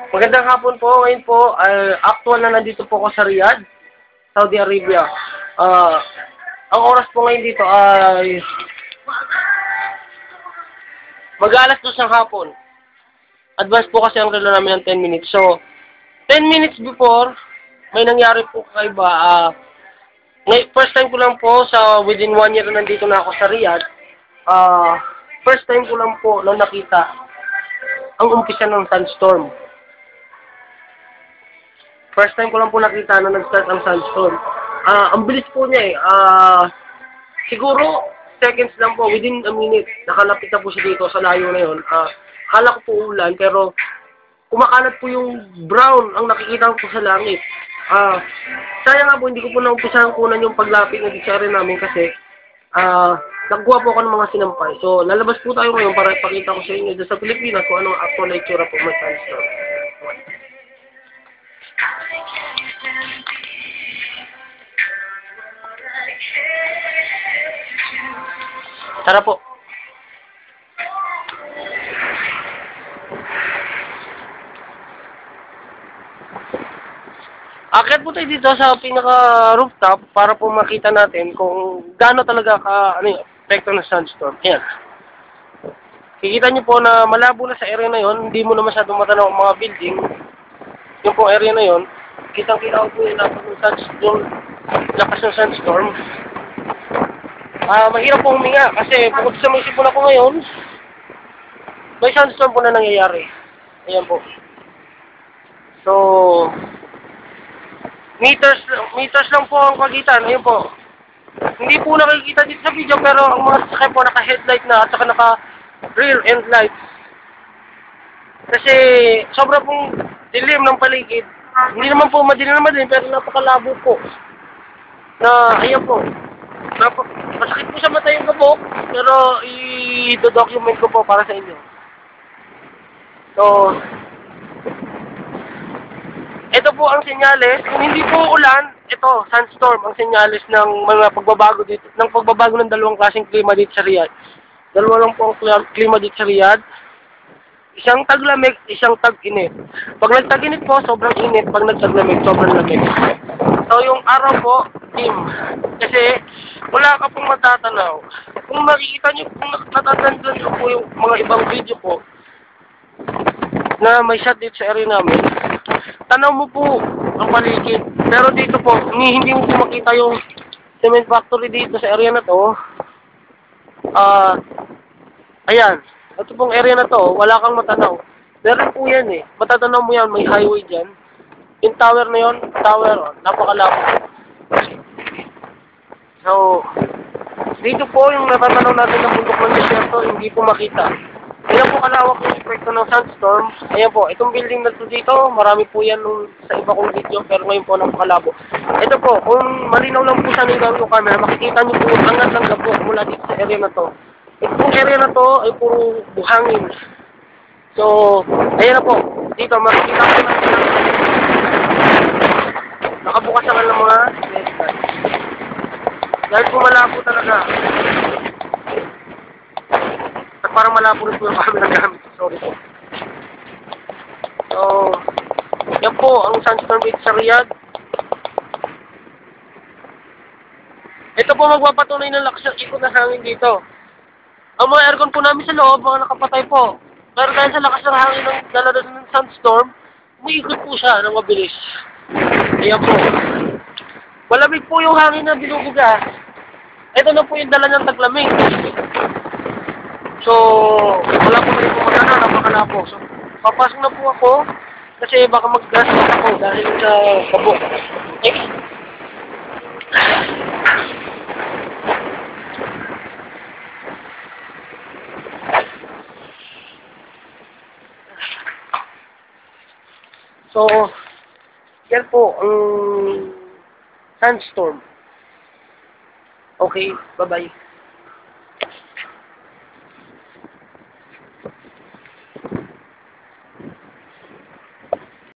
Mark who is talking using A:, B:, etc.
A: Magandang hapon po. Ngayon po, actual na nandito po ako sa Riyadh, Saudi Arabia. Ang oras po ngayon dito ay mag-alas 2 ng hapon. Advance po kasi ang relo namin ng 10 minutes. So, 10 minutes before, may nangyari po kakaiba. First time ko lang po sa within 1 year na nandito na ako sa Riyadh. First time ko lang po na nakita ang umpisa ng sandstorm. First time ko lang po nakita na nag-start ang sandstorm. Ang bilis po niya siguro seconds lang po, within a minute, nakalapit na po siya dito sa layo na yun. Akala ko po ulan, pero kumakalat po yung brown ang nakikita ko po sa langit. Sayang nga po, hindi ko po naumpisahan kunan yung paglapit ng dictionary namin kasi nagkuha po ako ng mga sinampay. So, lalabas po tayo ngayon para ipakita ko sa inyo sa Pilipinas kung anong actual na itsura po ng sandstorm. Tara po. Akit po tayo dito sa pinaka-rooftop para po makita natin kung gaano talaga ano yung epekto ng sandstorm. Ayan. Kikita nyo po na malabo na sa area na yon, hindi mo na masyadong matanaw ang mga building. Yung pong area na yon, kitang-kita ko po yung lakas ng sandstorm. Mahirap po huminga kasi bukod sa may sipon ako ngayon, may sandstorm po na nangyayari. Ayan po. So, meters lang po ang pagitan. Ayan po. Hindi po nakikita dito sa video pero ang mga sasakyan po naka-headlight na at saka naka-rear end lights. Kasi sobra pong dilim ng paligid. Hindi naman po madilim na madilim pero napakalabo po. Na ayan po. Masakit po sa mata yung kabok pero i-document ko po para sa inyo. So, ito po ang senyales. Kung hindi po ulan, ito, sandstorm, ang senyales ng mga pagbabago dito, ng pagbabago ng dalawang klaseng klima dito sa Riyadh. Dalawa lang po ang klima dito sa Riyadh. Isang taglamig, isang tag-init. Pag nagtag-init po, sobrang init. Pag nagtaglamig, sobrang lamig. So, yung araw po, dim. Kasi, wala ka pong matatanaw. Kung makikita nyo, kung natatandaan nyo po yung mga ibang video po, na may shot dito sa area namin, tanaw mo po ang paligid. Pero dito po, hindi mo po makita yung cement factory dito sa area na to. Ayan. Ito pong area na to, wala kang matanaw. Meron po yan matatanaw mo yan, may highway dyan. Yung tower na yun, napakalabo. So, dito po yung natatanaw natin ng bundok ng desierto, hindi po makita. Ayan po kalawak yung epekto ng sandstorm. Ayan po, itong building na to dito, marami po yan sa iba kong video, pero ngayon po napakalabo. Ito po, kung malinaw lang po sa ng camera, makikita niyo po ang angat ng gabok mula dito sa area na to. Itong area na to ay puro buhangin. So, ayan na po. Dito, makikita ko na nakabukas naman ng mga medicine. Dahil po malabo talaga. At parang malabo rin po yung camera gamit. Sorry po. So, yan po ang sandstorm dito sa Riyadh. Ito po magpapatunay ng lakas ng ikot na hangin dito. Ang mga aircon po namin sa loob, mga nakapatay po. Pero dahil sa lakas ng hangin ng dala ng sandstorm, umiikot po siya ng mabilis. Ayan po. Malamig po yung hangin na binubuga. Ito na po yung dala ng taglamig. So, wala po rin po magana, napakalabo. So, papasok na po ako kasi baka mag-gas ako dahil sa kabok. So, yan po ang sandstorm. Okay, bye-bye.